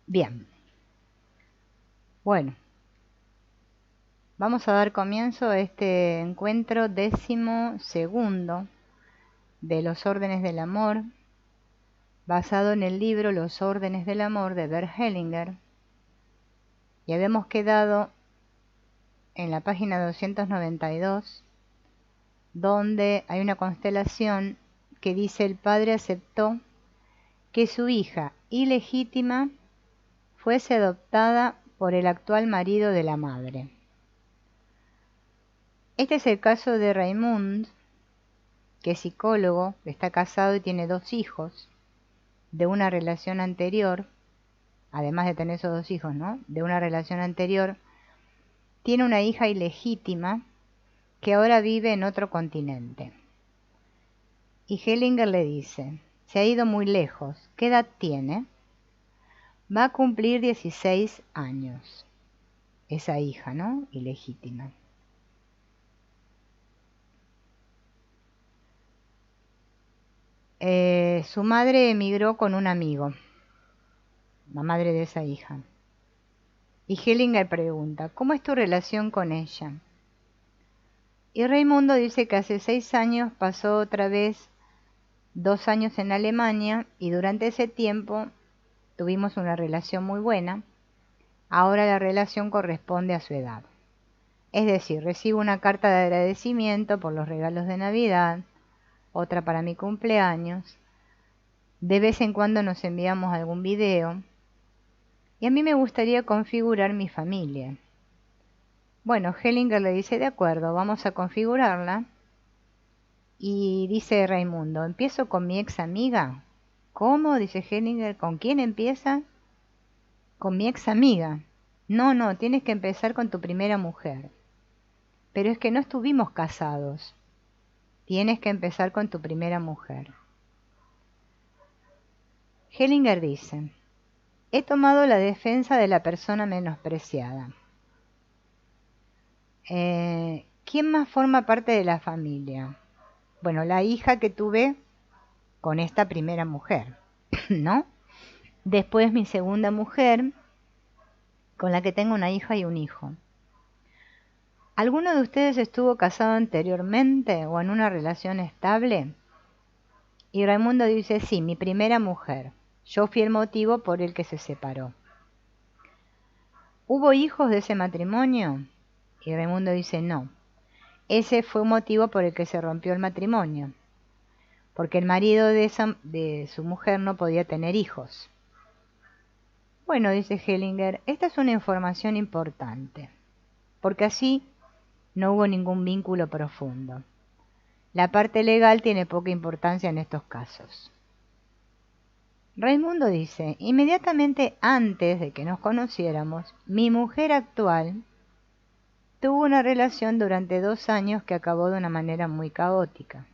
Bien, bueno, vamos a dar comienzo a este encuentro 12º de los órdenes del amor, basado en el libro Los órdenes del amor de Bert Hellinger, y habíamos quedado en la página 292, donde hay una constelación que dice: el padre aceptó que su hija ilegítima fuese adoptada por el actual marido de la madre. Este es el caso de Raymond, que es psicólogo, está casado y tiene 2 hijos de una relación anterior. Además de tener esos 2 hijos, ¿no?, de una relación anterior, tiene una hija ilegítima que ahora vive en otro continente. Y Hellinger le dice: se ha ido muy lejos. ¿Qué edad tiene? Va a cumplir 16 años, esa hija, ¿no?, ilegítima. Su madre emigró con un amigo, la madre de esa hija. Y Hellinger pregunta: ¿cómo es tu relación con ella? Y Raimundo dice que hace 6 años pasó otra vez 2 años en Alemania y durante ese tiempo tuvimos una relación muy buena. Ahora la relación corresponde a su edad. Es decir, recibo una carta de agradecimiento por los regalos de Navidad, otra para mi cumpleaños. De vez en cuando nos enviamos algún video. Y a mí me gustaría configurar mi familia. Bueno, Hellinger le dice: de acuerdo, vamos a configurarla. Y dice Raimundo: ¿empiezo con mi ex amiga? ¿Cómo?, dice Hellinger. ¿Con quién empieza? Con mi ex amiga. No, tienes que empezar con tu primera mujer. Pero es que no estuvimos casados. Tienes que empezar con tu primera mujer. Hellinger dice: he tomado la defensa de la persona menospreciada. ¿Quién más forma parte de la familia? Bueno, la hija que tuve con esta primera mujer, ¿no? Después mi segunda mujer, con la que tengo una hija y un hijo. ¿Alguno de ustedes estuvo casado anteriormente o en una relación estable? Y Raimundo dice: sí, mi primera mujer. Yo fui el motivo por el que se separó. ¿Hubo hijos de ese matrimonio? Y Raimundo dice: no. Ese fue un motivo por el que se rompió el matrimonio, porque el marido de su mujer no podía tener hijos. Bueno, dice Hellinger, esta es una información importante, porque así no hubo ningún vínculo profundo. La parte legal tiene poca importancia en estos casos. Raimundo dice: inmediatamente antes de que nos conociéramos, mi mujer actual tuvo una relación durante 2 años que acabó de una manera muy caótica.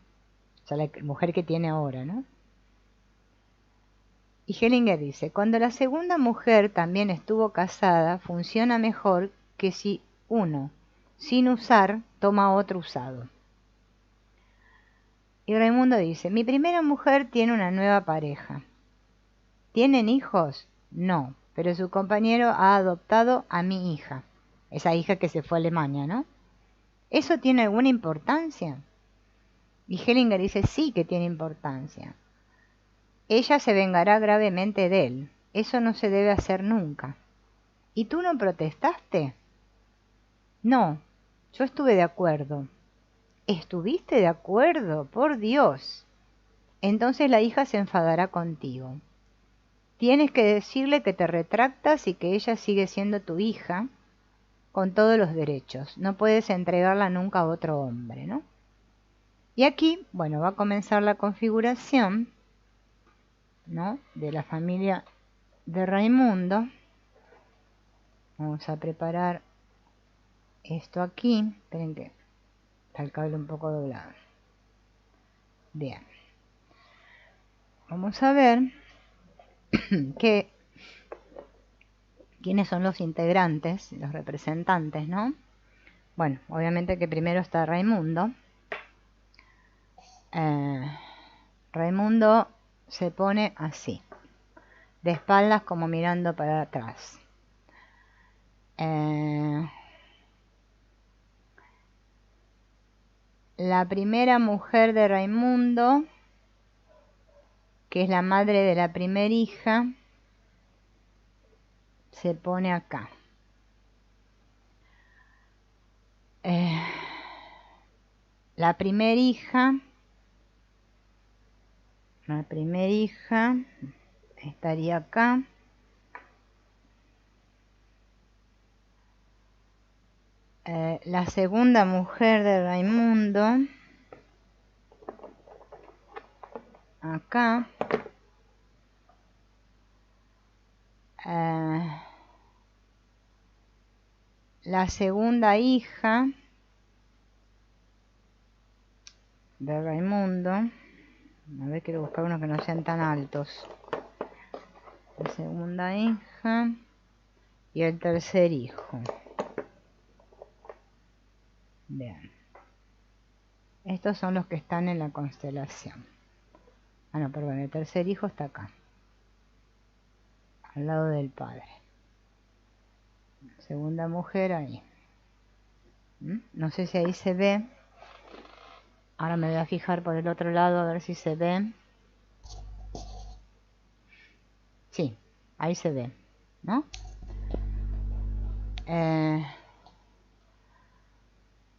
O sea, la mujer que tiene ahora, ¿no? Y Hellinger dice: cuando la segunda mujer también estuvo casada, funciona mejor que si uno, sin usar, toma otro usado. Y Raimundo dice: mi primera mujer tiene una nueva pareja. ¿Tienen hijos? No, pero su compañero ha adoptado a mi hija, esa hija que se fue a Alemania, ¿no? ¿Eso tiene alguna importancia? Y Hellinger dice: sí que tiene importancia. Ella se vengará gravemente de él. Eso no se debe hacer nunca. ¿Y tú no protestaste? No, yo estuve de acuerdo. ¿Estuviste de acuerdo? Por Dios. Entonces la hija se enfadará contigo. Tienes que decirle que te retractas y que ella sigue siendo tu hija con todos los derechos. No puedes entregarla nunca a otro hombre, ¿no? Y aquí, bueno, va a comenzar la configuración, ¿no?, de la familia de Raimundo. Vamos a preparar esto aquí. Esperen que está el cable un poco doblado. Bien. Vamos a ver quiénes son los integrantes, los representantes, ¿no? Bueno, obviamente que primero está Raimundo. Raimundo se pone así. de espaldas como mirando para atrás. La primera mujer de Raimundo, que es la madre de la primera hija, se pone acá. La primera hija estaría acá. La segunda mujer de Raimundo, acá. La segunda hija de Raimundo, a ver, quiero buscar unos que no sean tan altos. La segunda hija y el tercer hijo. Bien, estos son los que están en la constelación. Ah, no, perdón, el tercer hijo está acá, al lado del padre. Segunda mujer ahí. No sé si ahí se ve. Ahora me voy a fijar por el otro lado a ver si se ve. Sí, ahí se ve, ¿no?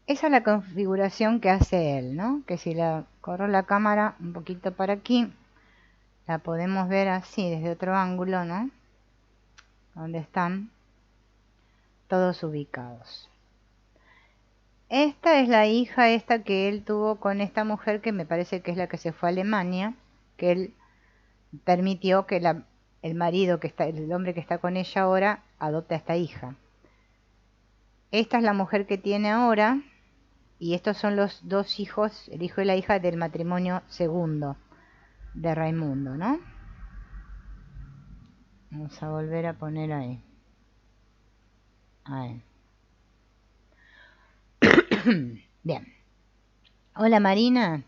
Esa es la configuración que hace él, ¿no? Que si la corro la cámara un poquito para aquí, la podemos ver así, desde otro ángulo, ¿no? Donde están todos ubicados. Esta es la hija que él tuvo con esta mujer, que me parece que es la que se fue a Alemania, que él permitió que el marido que está, el hombre que está con ella ahora, adopte a esta hija. Esta es la mujer que tiene ahora, y estos son los dos hijos, el hijo y la hija del matrimonio segundo de Raimundo, ¿no? Vamos a volver a poner ahí. Ahí. Bien. Hola Marina.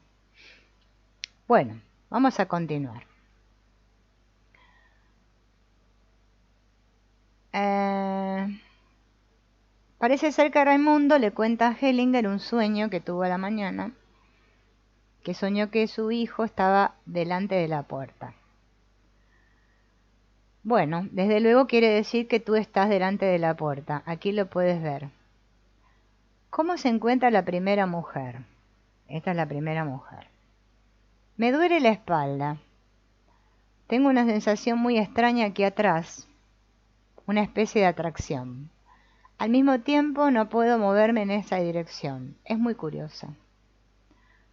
Bueno, vamos a continuar. Parece ser que Raimundo le cuenta a Hellinger un sueño que tuvo a la mañana, que soñó que su hijo estaba delante de la puerta. Bueno, desde luego quiere decir que tú estás delante de la puerta. Aquí lo puedes ver. ¿Cómo se encuentra la primera mujer? Esta es la primera mujer. Me duele la espalda. Tengo una sensación muy extraña aquí atrás, una especie de atracción. Al mismo tiempo no puedo moverme en esa dirección. Es muy curiosa.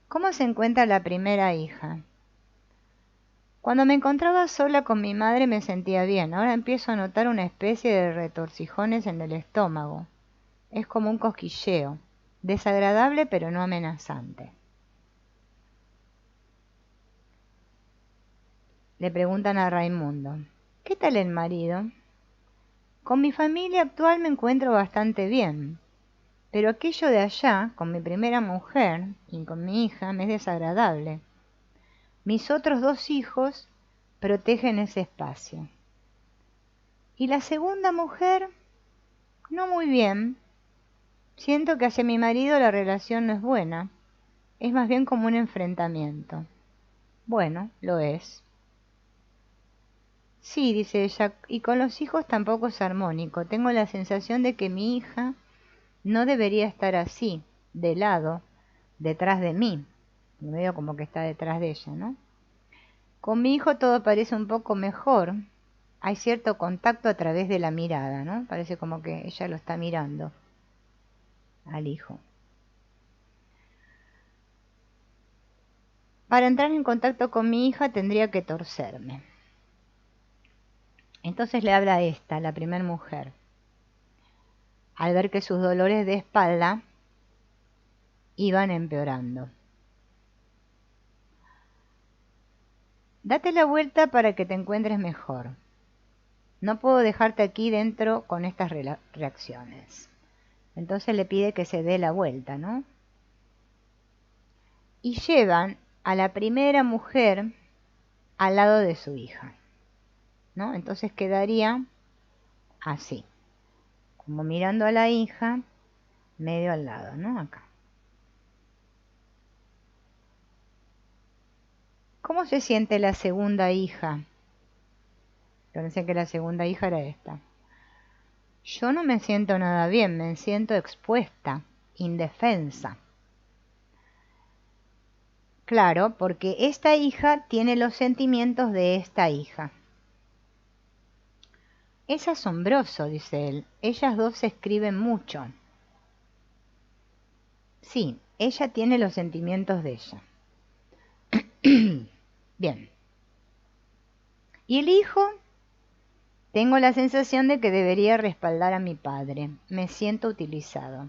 ¿Cómo se encuentra la primera hija? Cuando me encontraba sola con mi madre me sentía bien. Ahora empiezo a notar una especie de retorcijones en el estómago. Es como un cosquilleo. Desagradable pero no amenazante. Le preguntan a Raimundo. ¿Qué tal el marido? Con mi familia actual me encuentro bastante bien, pero aquello de allá, con mi primera mujer y con mi hija, me es desagradable. Mis otros dos hijos protegen ese espacio. Y la segunda mujer, no muy bien. Siento que hacia mi marido la relación no es buena, es más bien como un enfrentamiento. Bueno, lo es. Sí, dice ella, y con los hijos tampoco es armónico. Tengo la sensación de que mi hija no debería estar así, de lado, detrás de mí. Me veo como que está detrás de ella, ¿no? Con mi hijo todo parece un poco mejor. Hay cierto contacto a través de la mirada, ¿no? Parece como que ella lo está mirando al hijo. Para entrar en contacto con mi hija tendría que torcerme. Entonces le habla a esta, la primera mujer, al ver que sus dolores de espalda iban empeorando. Date la vuelta para que te encuentres mejor. No puedo dejarte aquí dentro con estas reacciones. Entonces le pide que se dé la vuelta, ¿no? Y llevan a la primera mujer al lado de su hija. ¿no? Entonces quedaría así, como mirando a la hija, medio al lado, ¿no? Acá. ¿Cómo se siente la segunda hija? Pensé que la segunda hija era esta. Yo no me siento nada bien, me siento expuesta, indefensa. Claro, porque esta hija tiene los sentimientos de esta hija. Es asombroso, dice él. Ellas dos se escriben mucho. Sí, ella tiene los sentimientos de ella. Bien. ¿Y el hijo? Tengo la sensación de que debería respaldar a mi padre. Me siento utilizado.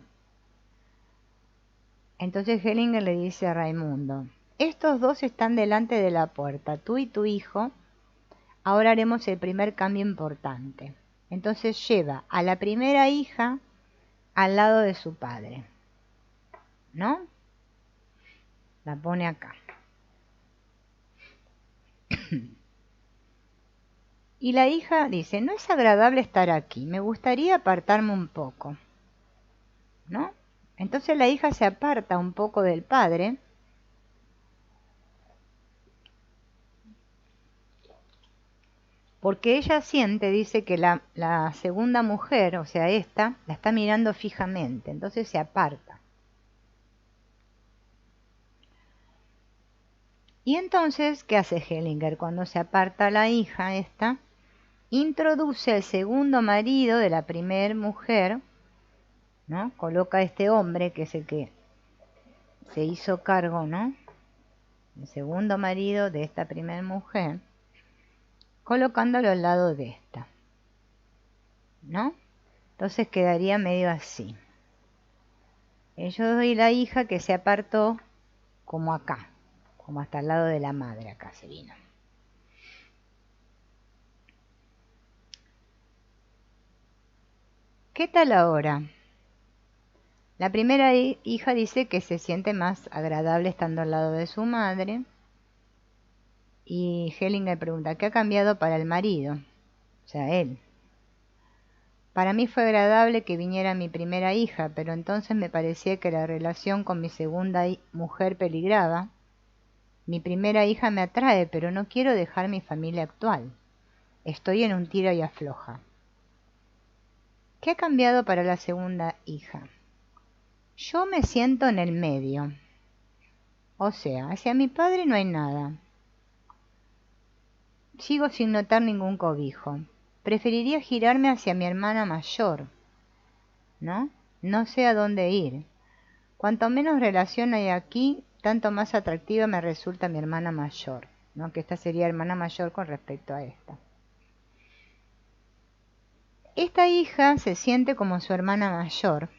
Entonces Hellinger le dice a Raimundo, estos dos están delante de la puerta, tú y tu hijo. Ahora haremos el primer cambio importante. Entonces lleva a la primera hija al lado de su padre, ¿no? La pone acá. Y la hija dice, no es agradable estar aquí, me gustaría apartarme un poco, ¿no? Entonces la hija se aparta un poco del padre. Porque ella siente, dice, que la segunda mujer, o sea, esta, la está mirando fijamente, entonces se aparta. Y entonces, ¿qué hace Hellinger? Cuando se aparta la hija esta, introduce al segundo marido de la primer mujer, ¿no? Coloca a este hombre, que es el que se hizo cargo, ¿no? El segundo marido de esta primer mujer, colocándolo al lado de esta, ¿no? Entonces quedaría medio así. Ellos y la hija que se apartó como acá, como hasta el lado de la madre, acá se vino. ¿Qué tal ahora? La primera hija dice que se siente más agradable estando al lado de su madre. Y Hellinger pregunta, ¿qué ha cambiado para el marido? O sea, él. Para mí fue agradable que viniera mi primera hija, pero entonces me parecía que la relación con mi segunda mujer peligraba. Mi primera hija me atrae, pero no quiero dejar mi familia actual. Estoy en un tira y afloja. ¿Qué ha cambiado para la segunda hija? Yo me siento en el medio. O sea, hacia mi padre no hay nada. Sigo sin notar ningún cobijo. Preferiría girarme hacia mi hermana mayor, ¿no? No sé a dónde ir. Cuanto menos relación hay aquí, tanto más atractiva me resulta mi hermana mayor, ¿no? Que esta sería hermana mayor con respecto a esta. Esta hija se siente como su hermana mayor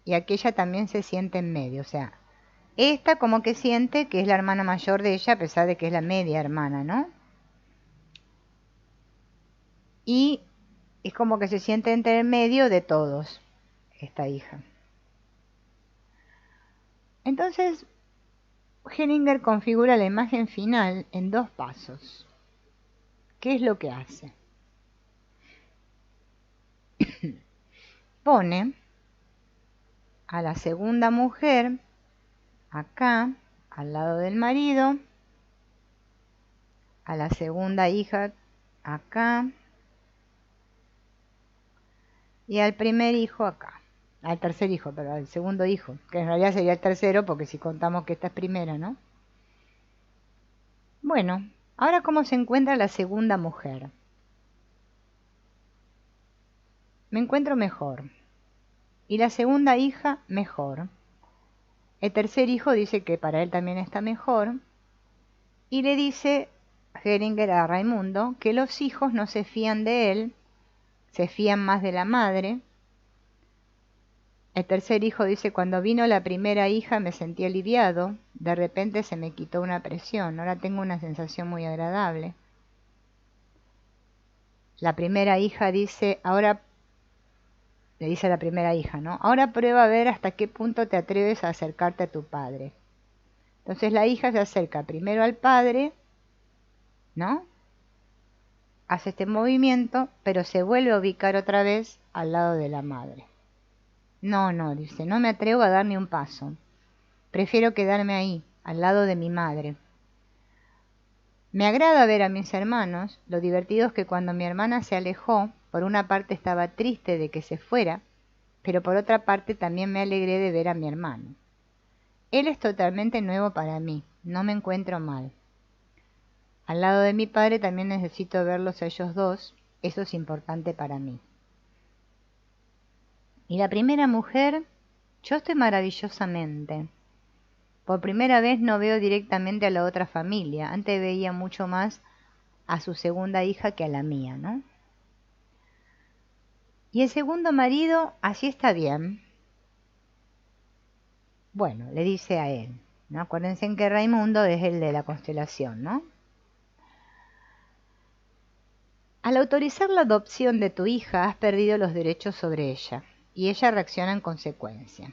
y aquella también se siente en medio, o sea, esta como que siente que es la hermana mayor de ella a pesar de que es la media hermana, ¿no? Y es como que se siente entre el medio de todos, esta hija. Entonces, Hellinger configura la imagen final en dos pasos. ¿Qué es lo que hace? Pone a la segunda mujer acá, al lado del marido, a la segunda hija acá y al primer hijo acá, al tercer hijo, pero al segundo hijo, que en realidad sería el tercero porque si contamos que esta es primera, ¿no? Bueno, ahora cómo se encuentra la segunda mujer. Me encuentro mejor. Y la segunda hija mejor. El tercer hijo dice que para él también está mejor. Y le dice Hellinger a Raimundo que los hijos no se fían de él, se fían más de la madre. El tercer hijo dice, cuando vino la primera hija me sentí aliviado, de repente se me quitó una presión, ahora tengo una sensación muy agradable. La primera hija dice, ahora, le dice a la primera hija, ¿no? Ahora prueba a ver hasta qué punto te atreves a acercarte a tu padre. Entonces la hija se acerca primero al padre, ¿no? hace este movimiento, pero se vuelve a ubicar otra vez al lado de la madre. No, no, dice, no me atrevo a dar ni un paso. Prefiero quedarme ahí, al lado de mi madre. Me agrada ver a mis hermanos. Lo divertido es que cuando mi hermana se alejó, por una parte estaba triste de que se fuera, pero por otra parte también me alegré de ver a mi hermano. Él es totalmente nuevo para mí, no me encuentro mal. Al lado de mi padre también necesito verlos a ellos dos, eso es importante para mí. Y la primera mujer, yo estoy maravillosamente. Por primera vez no veo directamente a la otra familia, antes veía mucho más a su segunda hija que a la mía, ¿no? Y el segundo marido, así está bien. Bueno, le dice a él, ¿no? Acuérdense en que Raimundo es el de la constelación, ¿no? Al autorizar la adopción de tu hija, has perdido los derechos sobre ella, y ella reacciona en consecuencia.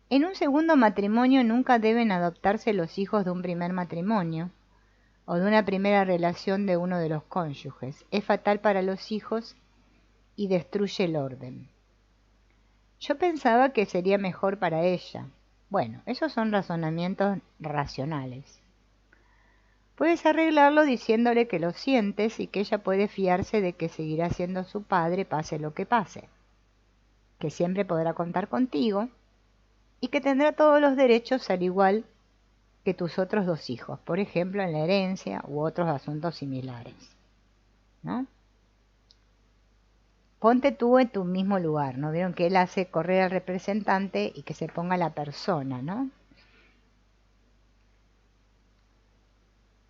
En un segundo matrimonio nunca deben adoptarse los hijos de un primer matrimonio, o de una primera relación de uno de los cónyuges. Es fatal para los hijos y destruye el orden. Yo pensaba que sería mejor para ella. Bueno, esos son razonamientos racionales. Puedes arreglarlo diciéndole que lo sientes y que ella puede fiarse de que seguirá siendo su padre pase lo que pase, que siempre podrá contar contigo y que tendrá todos los derechos al igual que tus otros dos hijos, por ejemplo en la herencia u otros asuntos similares, ¿no? Ponte tú en tu mismo lugar, ¿no? Vieron que él hace correr al representante y que se ponga la persona, ¿no?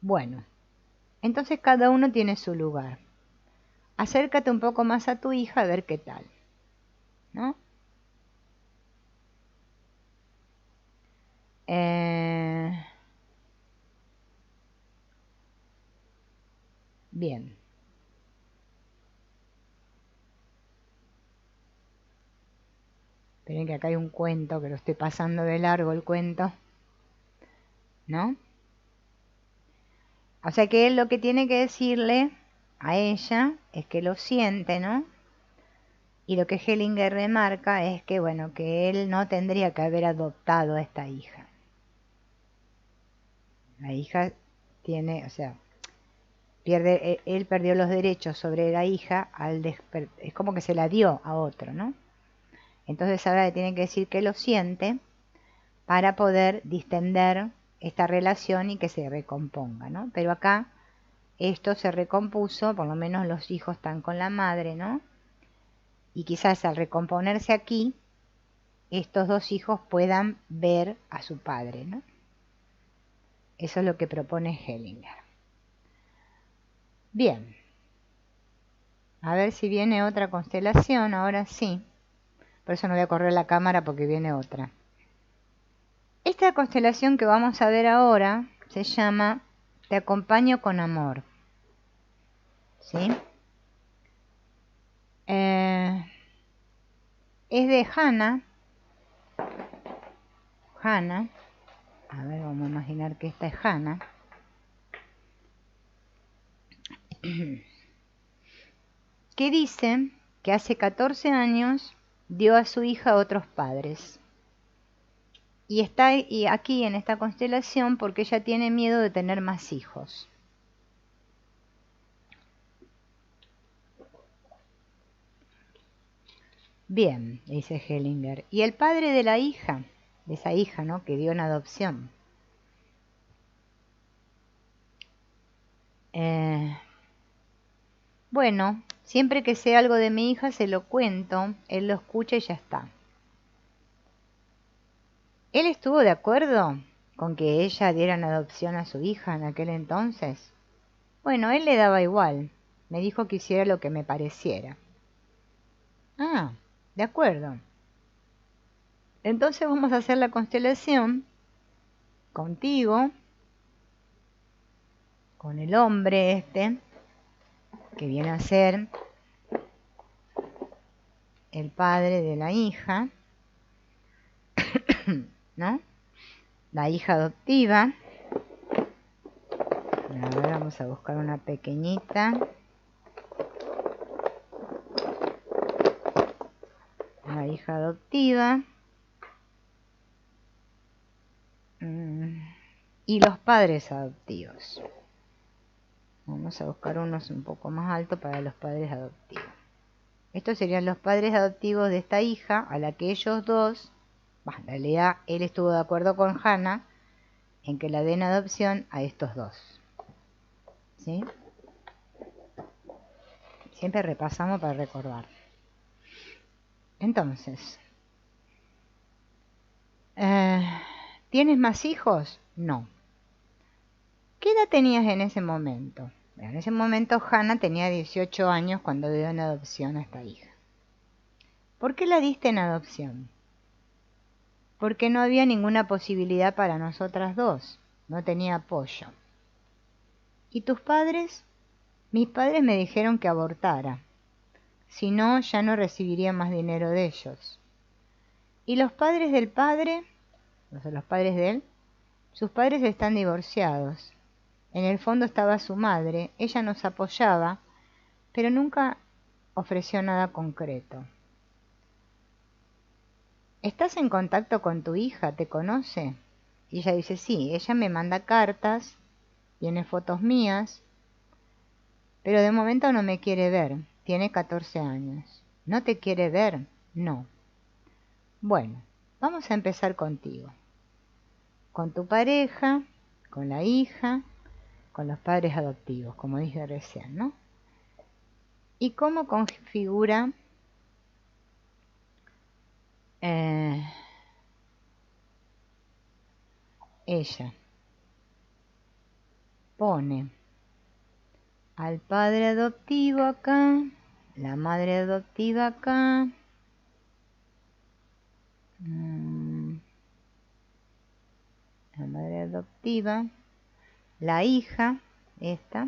Bueno, entonces cada uno tiene su lugar. Acércate un poco más a tu hija a ver qué tal, ¿no? Bien. Esperen que acá hay un cuento, que lo estoy pasando de largo el cuento, ¿no? O sea que él lo que tiene que decirle a ella es que lo siente, ¿no? Y lo que Hellinger remarca es que, bueno, que él no tendría que haber adoptado a esta hija. La hija tiene, o sea, él perdió los derechos sobre la hija es como que se la dio a otro, ¿no? Entonces ahora le tiene que decir que lo siente para poder distender esta relación y que se recomponga, ¿no? Pero acá esto se recompuso, por lo menos los hijos están con la madre, ¿no? Y quizás al recomponerse aquí, estos dos hijos puedan ver a su padre, ¿no? Eso es lo que propone Hellinger. Bien. A ver si viene otra constelación, ahora sí. Por eso no voy a correr la cámara porque viene otra. Esta constelación que vamos a ver ahora se llama Te acompaño con amor. ¿Sí? Es de Hannah. A ver, vamos a imaginar que esta es Hannah. Que dice que hace 14 años dio a su hija a otros padres. Y está aquí en esta constelación porque ella tiene miedo de tener más hijos. Bien, dice Hellinger. Y el padre de la hija, de esa hija, ¿no?, que dio en adopción. Bueno, siempre que sé algo de mi hija se lo cuento, él lo escucha y ya está. ¿Él estuvo de acuerdo con que ella diera en adopción a su hija en aquel entonces? Bueno, él le daba igual. Me dijo que hiciera lo que me pareciera. Ah, de acuerdo. Entonces vamos a hacer la constelación contigo, con el hombre este, que viene a ser el padre de la hija, ¿no? La hija adoptiva. A ver, vamos a buscar una pequeñita. hija adoptiva y los padres adoptivos. Vamos a buscar unos un poco más altos para los padres adoptivos. Estos serían los padres adoptivos de esta hija, a la que ellos dos, en realidad él estuvo de acuerdo con Hannah en que la den adopción a estos dos. ¿Sí? Siempre repasamos para recordar. Entonces, ¿tienes más hijos? No. ¿Qué edad tenías en ese momento? En ese momento Hannah tenía 18 años cuando dio en adopción a esta hija. ¿Por qué la diste en adopción? Porque no había ninguna posibilidad para nosotras dos. No tenía apoyo. ¿Y tus padres? Mis padres me dijeron que abortara. Si no, ya no recibiría más dinero de ellos. ¿Y los padres del padre? O sea, los padres de él. Sus padres están divorciados. En el fondo estaba su madre, ella nos apoyaba, pero nunca ofreció nada concreto. ¿Estás en contacto con tu hija? ¿Te conoce? Y ella dice, sí, ella me manda cartas, tiene fotos mías, pero de momento no me quiere ver, tiene 14 años. ¿No te quiere ver? No. Bueno, vamos a empezar contigo. Con tu pareja, con la hija, con los padres adoptivos, como dije recién, ¿no? ¿Y cómo configura ella? Pone al padre adoptivo acá, la madre adoptiva acá, la madre adoptiva, la hija, esta,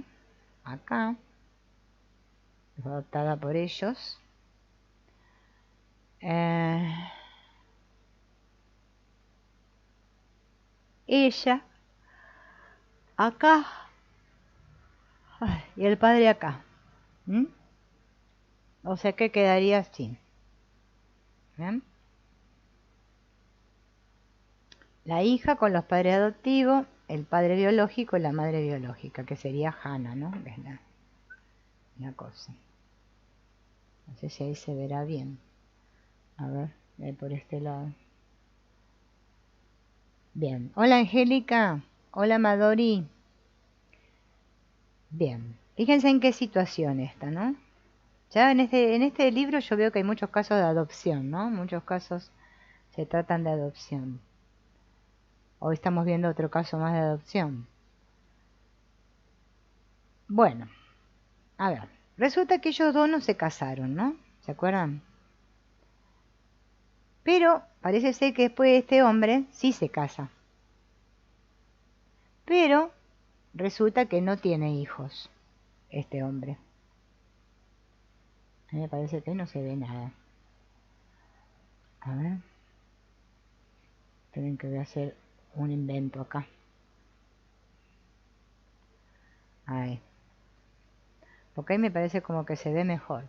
acá, fue adoptada por ellos. Ella, acá, y el padre acá. O sea que quedaría así. ¿Bien? La hija con los padres adoptivos, el padre biológico y la madre biológica, que sería Hannah, ¿no? Es la cosa. No sé si ahí se verá bien. A ver, por este lado. Bien. Hola Angélica. Hola Madori. Bien. Fíjense en qué situación está, ¿no? Ya en este libro yo veo que hay muchos casos de adopción, ¿no? Muchos casos se tratan de adopción. Hoy estamos viendo otro caso más de adopción. Bueno, a ver. Resulta que ellos dos no se casaron, ¿no? ¿Se acuerdan? Pero parece ser que después este hombre sí se casa. Pero resulta que no tiene hijos, este hombre. A mí me parece que no se ve nada. A ver. Esperen que voy a hacer un invento acá. Ahí. Porque ahí me parece como que se ve mejor.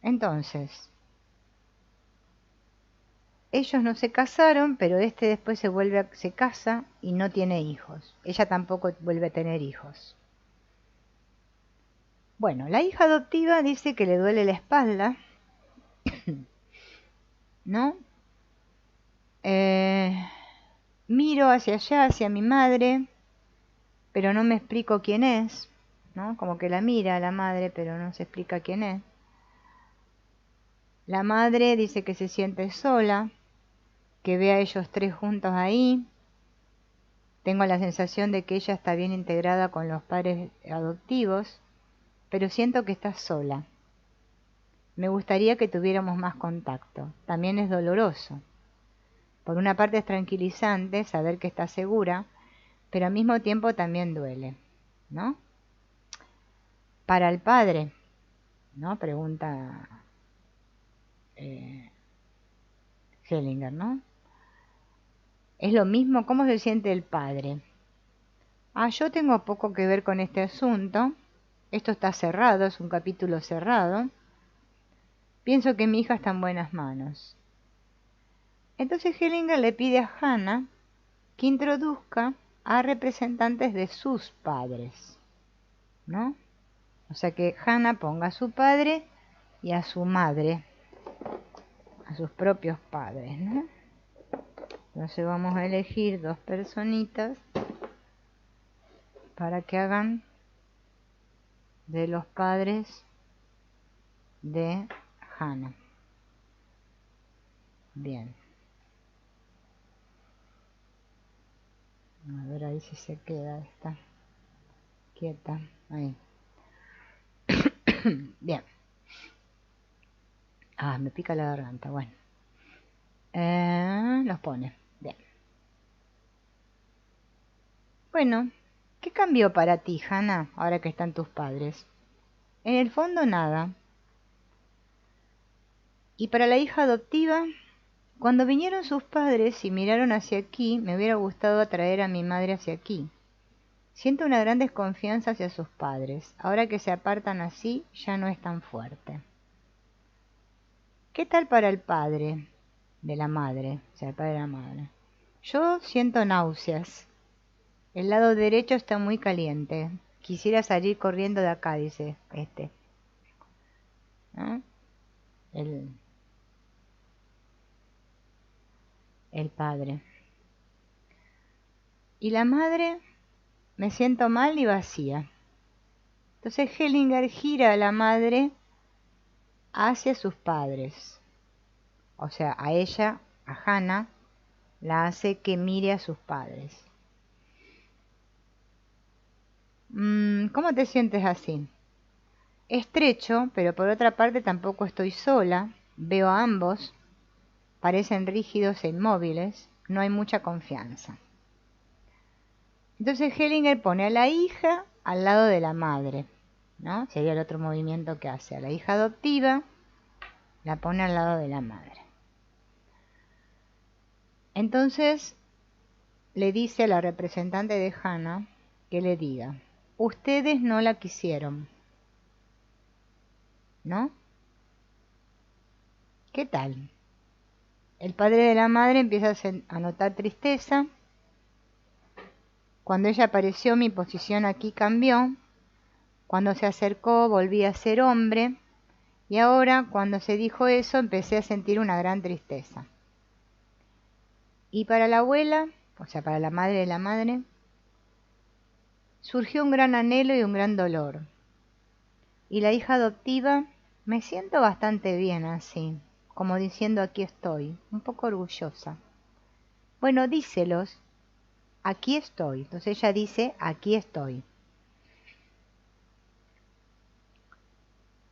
Entonces, ellos no se casaron, pero este después se casa y no tiene hijos. Ella tampoco vuelve a tener hijos. Bueno, la hija adoptiva dice que le duele la espalda, ¿no? Miro hacia allá, hacia mi madre, pero no me explico quién es, ¿no? Como que la mira a la madre, pero no se explica quién es. La madre dice que se siente sola, que ve a ellos tres juntos ahí. Tengo la sensación de que ella está bien integrada con los padres adoptivos, pero siento que está sola. Me gustaría que tuviéramos más contacto. También es doloroso. Por una parte es tranquilizante saber que está segura, pero al mismo tiempo también duele, ¿no? Para el padre, ¿no? Pregunta Hellinger, ¿no? Es lo mismo, ¿cómo se siente el padre? Yo tengo poco que ver con este asunto, esto está cerrado, es un capítulo cerrado. Pienso que mi hija está en buenas manos. Entonces Hellinger le pide a Hannah que introduzca a representantes de sus padres, ¿no? O sea que Hannah ponga a su padre y a su madre, a sus propios padres, ¿no? Entonces vamos a elegir dos personitas para que hagan de los padres de Hannah. Bien. A ver ahí si se queda esta quieta. Ahí. Bien. Ah, me pica la garganta. Bueno. Los pone. Bien. Bueno, ¿qué cambió para ti, Hannah, ahora que están tus padres? En el fondo nada. Y para la hija adoptiva, cuando vinieron sus padres y miraron hacia aquí, me hubiera gustado atraer a mi madre hacia aquí. Siento una gran desconfianza hacia sus padres. Ahora que se apartan así, ya no es tan fuerte. ¿Qué tal para el padre de la madre? O sea, el padre de la madre. Yo siento náuseas. El lado derecho está muy caliente. Quisiera salir corriendo de acá, dice este. ¿No? El padre. Y la madre, me siento mal y vacía. Entonces Hellinger gira a la madre hacia sus padres. O sea, a ella, a Hannah, la hace que mire a sus padres. ¿Cómo te sientes así? Estrecho, pero por otra parte tampoco estoy sola. Veo a ambos. Parecen rígidos e inmóviles. No hay mucha confianza. Entonces Hellinger pone a la hija al lado de la madre, ¿no? Sería el otro movimiento que hace. A la hija adoptiva la pone al lado de la madre. Entonces le dice a la representante de Hannah que le diga: ustedes no la quisieron, ¿no? ¿Qué tal? El padre de la madre empieza a notar tristeza. Cuando ella apareció, mi posición aquí cambió. Cuando se acercó, volví a ser hombre. Y ahora, cuando se dijo eso, empecé a sentir una gran tristeza. Y para la abuela, o sea, para la madre de la madre, surgió un gran anhelo y un gran dolor. Y la hija adoptiva, me siento bastante bien así, como diciendo aquí estoy, un poco orgullosa. Bueno, díselos, aquí estoy. Entonces ella dice, aquí estoy.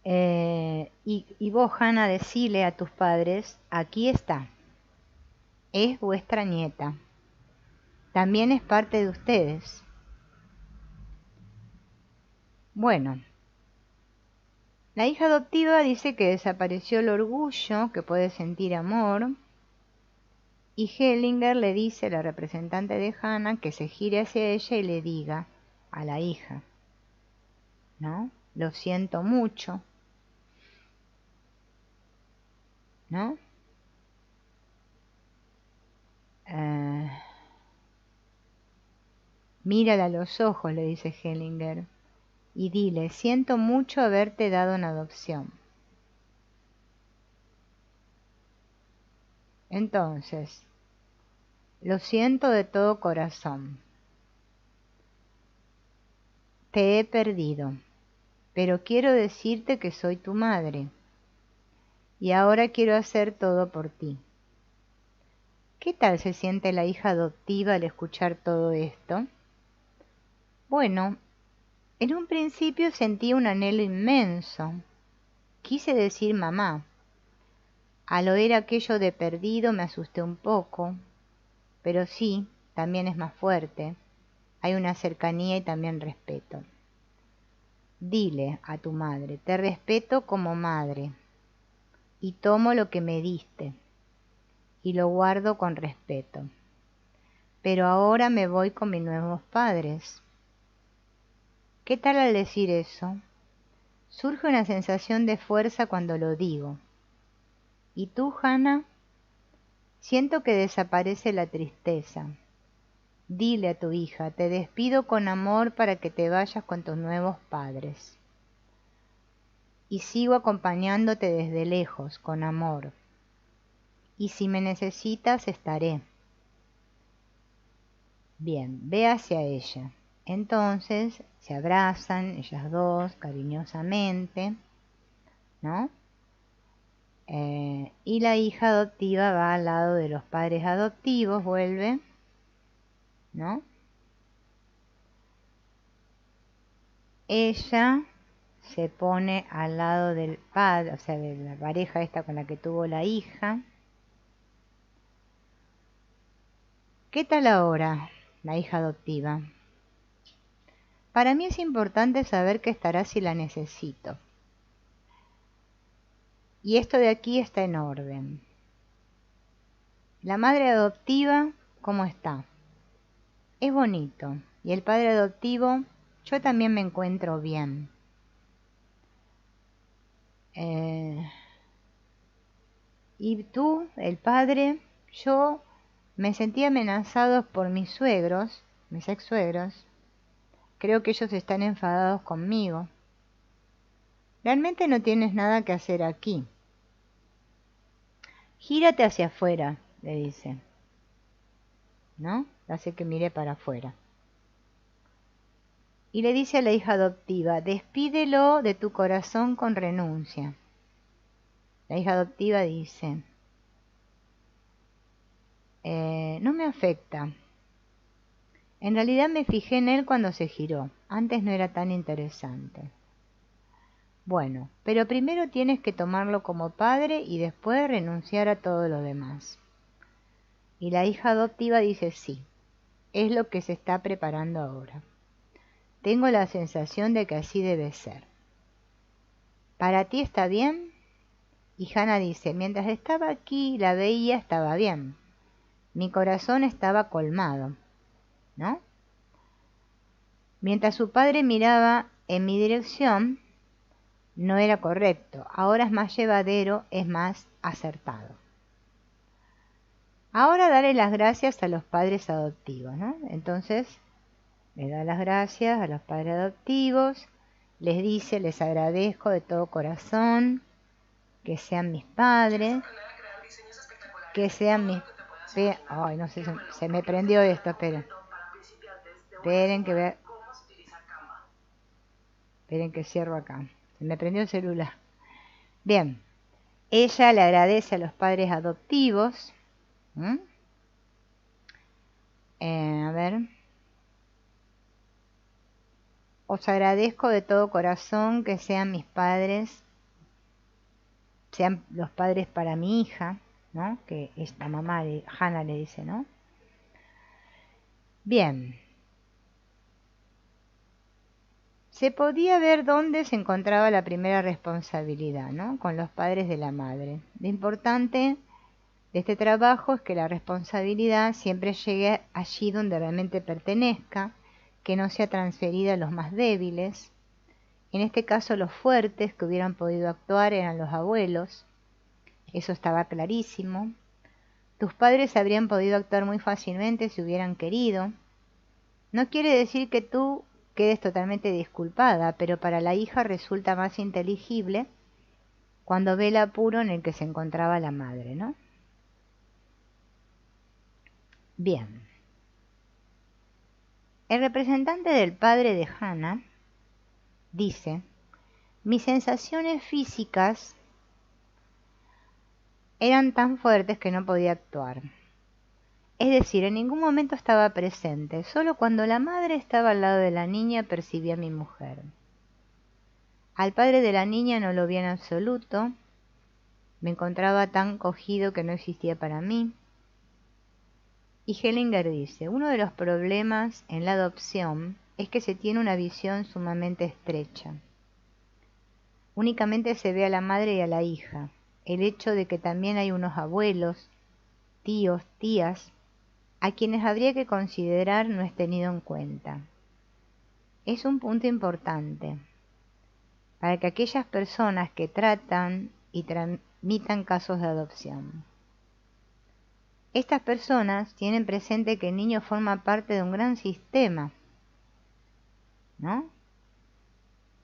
Y vos, Hannah, decile a tus padres, aquí está. Es vuestra nieta. También es parte de ustedes. Bueno, la hija adoptiva dice que desapareció el orgullo, que puede sentir amor. Y Hellinger le dice a la representante de Hannah que se gire hacia ella y le diga a la hija, ¿no? Lo siento mucho, ¿no? Mírala a los ojos, le dice Hellinger, y dile, siento mucho haberte dado en adopción. Entonces, lo siento de todo corazón. Te he perdido, pero quiero decirte que soy tu madre, y ahora quiero hacer todo por ti. ¿Qué tal se siente la hija adoptiva al escuchar todo esto? Bueno, en un principio sentí un anhelo inmenso. Quise decir mamá. Al oír aquello de perdido me asusté un poco, pero sí, también es más fuerte. Hay una cercanía y también respeto. Dile a tu madre, te respeto como madre y tomo lo que me diste y lo guardo con respeto. Pero ahora me voy con mis nuevos padres. ¿Qué tal al decir eso? Surge una sensación de fuerza cuando lo digo. ¿Y tú, Hannah? Siento que desaparece la tristeza. Dile a tu hija, te despido con amor para que te vayas con tus nuevos padres. Y sigo acompañándote desde lejos, con amor. Y si me necesitas, estaré. Bien, ve hacia ella. Entonces se abrazan ellas dos cariñosamente, ¿no? Y la hija adoptiva va al lado de los padres adoptivos, vuelve, ¿no? Ella se pone al lado del padre, o sea, de la pareja esta con la que tuvo la hija. ¿Qué tal ahora, la hija adoptiva? Para mí es importante saber que estará si la necesito. Y esto de aquí está en orden. La madre adoptiva, ¿cómo está? Es bonito. Y el padre adoptivo, yo también me encuentro bien. Y tú, el padre, yo me sentí amenazado por mis suegros, mis ex suegros. Creo que ellos están enfadados conmigo. Realmente no tienes nada que hacer aquí. Gírate hacia afuera, le dice. ¿No? Hace que mire para afuera. Y le dice a la hija adoptiva, despídelo de tu corazón con renuncia. La hija adoptiva dice, no me afecta. En realidad me fijé en él cuando se giró. Antes no era tan interesante. Bueno, pero primero tienes que tomarlo como padre y después renunciar a todo lo demás. Y la hija adoptiva dice sí, es lo que se está preparando ahora. Tengo la sensación de que así debe ser. ¿Para ti está bien? Y Hannah dice, mientras estaba aquí la veía, estaba bien. Mi corazón estaba colmado, ¿no? Mientras su padre miraba en mi dirección, no era correcto. Ahora es más llevadero, es más acertado. Ahora daré las gracias a los padres adoptivos, ¿no? Entonces, le da las gracias a los padres adoptivos, les dice, les agradezco de todo corazón, que sean mis padres, que sean mis... Ay, no sé, se me prendió esto, esperen. Esperen que vea... Esperen que cierro acá. Se me prendió el celular. Bien. Ella le agradece a los padres adoptivos. A ver. Os agradezco de todo corazón que sean mis padres, sean los padres para mi hija, ¿no? Que esta mamá, Hannah le dice, ¿no? Bien. Se podía ver dónde se encontraba la primera responsabilidad, ¿no? Con los padres de la madre. Lo importante de este trabajo es que la responsabilidad siempre llegue allí donde realmente pertenezca, que no sea transferida a los más débiles. En este caso los fuertes que hubieran podido actuar eran los abuelos, eso estaba clarísimo. Tus padres habrían podido actuar muy fácilmente si hubieran querido. No quiere decir que tú quedes totalmente disculpada, pero para la hija resulta más inteligible cuando ve el apuro en el que se encontraba la madre, ¿no? Bien. El representante del padre de Hannah dice, mis sensaciones físicas eran tan fuertes que no podía actuar. Es decir, en ningún momento estaba presente, solo cuando la madre estaba al lado de la niña percibía a mi mujer. Al padre de la niña no lo vi en absoluto, me encontraba tan cogido que no existía para mí. Y Hellinger dice, uno de los problemas en la adopción es que se tiene una visión sumamente estrecha. Únicamente se ve a la madre y a la hija. El hecho de que también hay unos abuelos, tíos, tías, a quienes habría que considerar no es tenido en cuenta. es un punto importante para que aquellas personas que tratan y tramitan casos de adopción, estas personas tienen presente que el niño forma parte de un gran sistema, ¿no?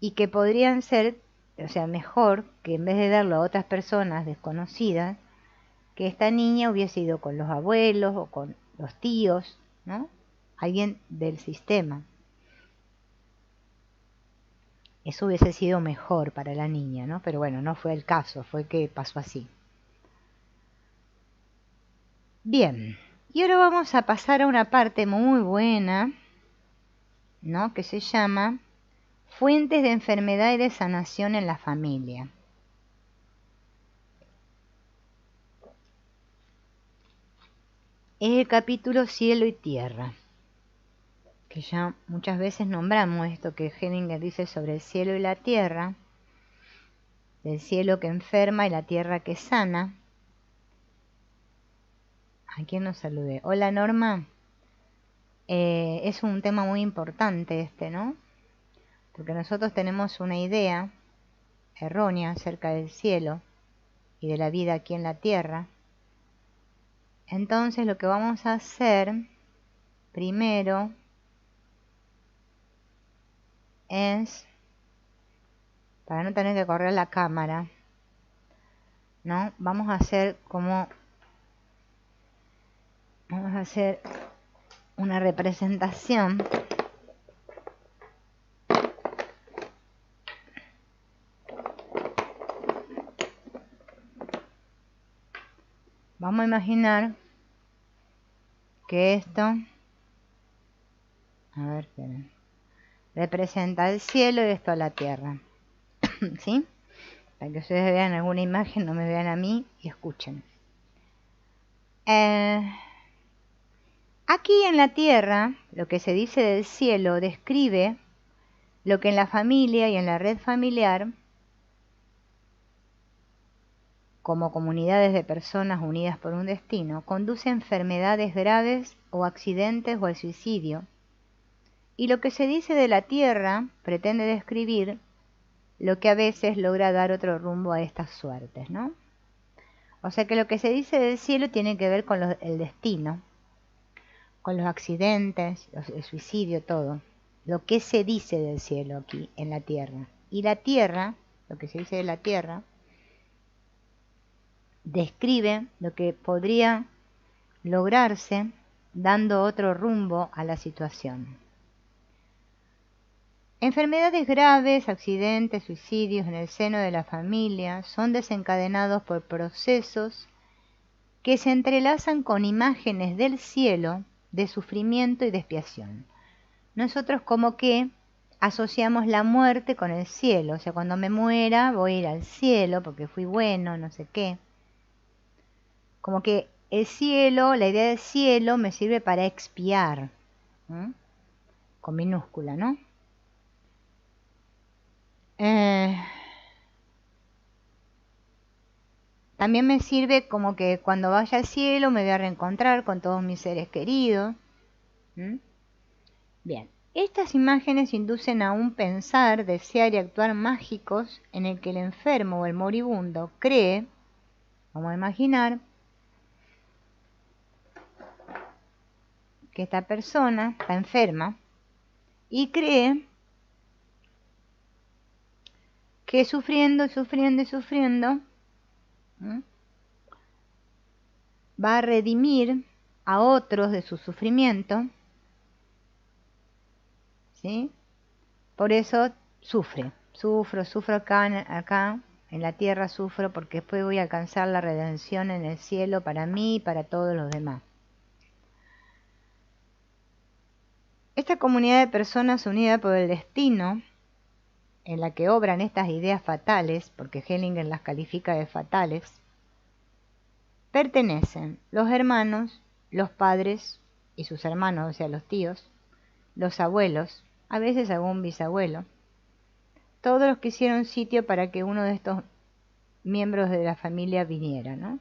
Y que podrían ser, o sea, mejor que en vez de darlo a otras personas desconocidas, que esta niña hubiese ido con los abuelos o con los tíos, ¿no? Alguien del sistema. Eso hubiese sido mejor para la niña, ¿no? Pero bueno, no fue el caso, fue que pasó así. Bien, y ahora vamos a pasar a una parte muy buena, ¿no? Que se llama fuentes de enfermedad y de sanación en la familia. Es el capítulo Cielo y Tierra, que ya muchas veces nombramos esto que Hellinger dice sobre el cielo y la tierra, del cielo que enferma y la tierra que sana. ¿A quién nos saludé? Hola Norma. Es un tema muy importante este, ¿no? Porque nosotros tenemos una idea errónea acerca del cielo y de la vida aquí en la tierra. Entonces lo que vamos a hacer primero es, para no tener que correr la cámara, ¿no? Vamos a hacer una representación vamos a imaginar que esto, a ver, esperen, representa el cielo y esto a la tierra. ¿Sí? Para que ustedes vean alguna imagen, no me vean a mí y escuchen. Aquí en la tierra, lo que se dice del cielo describe lo que en la familia y en la red familiar, como comunidades de personas unidas por un destino, conduce a enfermedades graves o accidentes o al suicidio. Y lo que se dice de la tierra pretende describir lo que a veces logra dar otro rumbo a estas suertes, ¿no? O sea que lo que se dice del cielo tiene que ver con el destino, con los accidentes, el suicidio, todo. Lo que se dice del cielo aquí en la tierra. Y la tierra, lo que se dice de la tierra, describe lo que podría lograrse dando otro rumbo a la situación. Enfermedades graves, accidentes, suicidios en el seno de la familia son desencadenados por procesos que se entrelazan con imágenes del cielo de sufrimiento y de expiación. Nosotros como que asociamos la muerte con el cielo, o sea, cuando me muera voy a ir al cielo porque fui bueno, no sé qué. Como que el cielo, la idea del cielo me sirve para expiar, ¿eh? Con minúscula, ¿no? También me sirve como que cuando vaya al cielo me voy a reencontrar con todos mis seres queridos. Bien, estas imágenes inducen a un pensar, desear y actuar mágicos en el que el enfermo o el moribundo cree, vamos a imaginar, que esta persona está enferma y cree que sufriendo, sufriendo y sufriendo va a redimir a otros de su sufrimiento, ¿sí? Por eso sufro acá en la tierra sufro porque después voy a alcanzar la redención en el cielo para mí y para todos los demás. Esta comunidad de personas unida por el destino, en la que obran estas ideas fatales, porque Hellinger las califica de fatales, pertenecen los hermanos, los padres y sus hermanos, o sea, los tíos, los abuelos, a veces algún bisabuelo, todos los que hicieron sitio para que uno de estos miembros de la familia viniera, ¿no?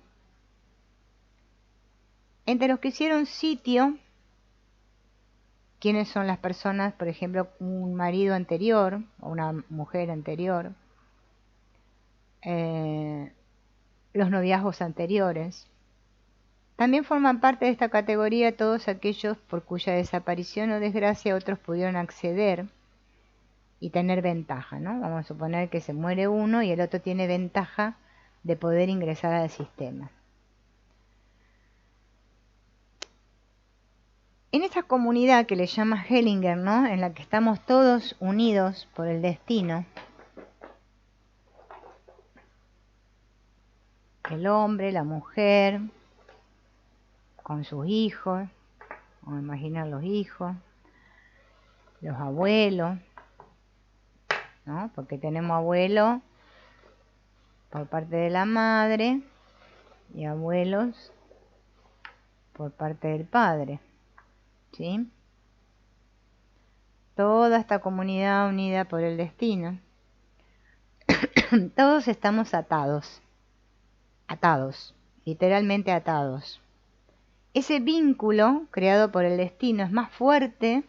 Entre los que hicieron sitio quiénes son las personas, por ejemplo, un marido anterior o una mujer anterior, los noviazgos anteriores. También forman parte de esta categoría todos aquellos por cuya desaparición o desgracia otros pudieron acceder y tener ventaja, ¿no? Vamos a suponer que se muere uno y el otro tiene ventaja de poder ingresar al sistema. En esta comunidad que le llama Hellinger, ¿no? En la que estamos todos unidos por el destino, el hombre, la mujer, con sus hijos, vamos a imaginar los hijos, los abuelos, ¿no? Porque tenemos abuelos por parte de la madre y abuelos por parte del padre, ¿sí? Toda esta comunidad unida por el destino, todos estamos atados, literalmente atados. Ese vínculo creado por el destino es más fuerte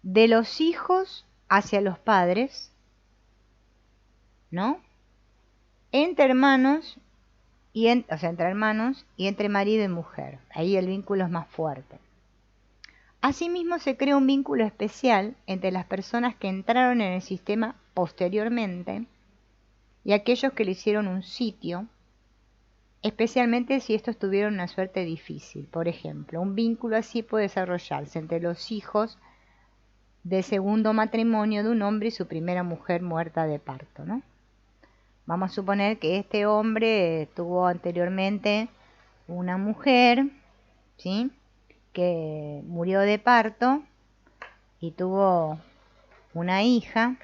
de los hijos hacia los padres, ¿no? Entre hermanos entre hermanos y entre marido y mujer. Ahí el vínculo es más fuerte. Asimismo se crea un vínculo especial entre las personas que entraron en el sistema posteriormente y aquellos que le hicieron un sitio, especialmente si estos tuvieron una suerte difícil. Por ejemplo, un vínculo así puede desarrollarse entre los hijos del segundo matrimonio de un hombre y su primera mujer muerta de parto, ¿no? Vamos a suponer que este hombre tuvo anteriormente una mujer, ¿sí?, que murió de parto y tuvo una hija,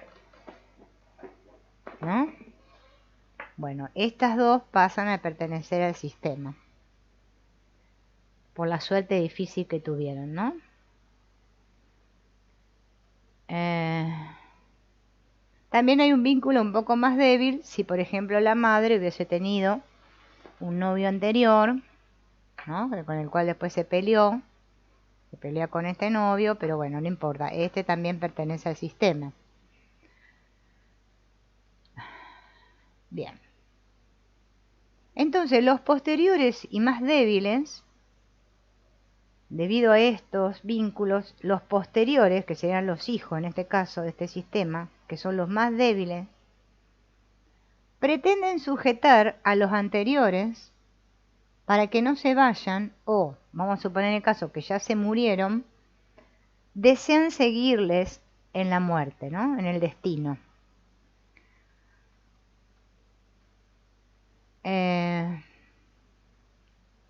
¿no? Bueno, estas dos pasan a pertenecer al sistema por la suerte difícil que tuvieron, ¿no? También hay un vínculo un poco más débil si, por ejemplo, la madre hubiese tenido un novio anterior, ¿no?, con el cual después se pelea con este novio, pero bueno, no importa, este también pertenece al sistema. Bien. Entonces, los posteriores y más débiles, debido a estos vínculos, los posteriores, que serían los hijos en este caso de este sistema, que son los más débiles, pretenden sujetar a los anteriores para que no se vayan o, vamos a suponer el caso que ya se murieron, desean seguirles en la muerte, ¿no?, en el destino.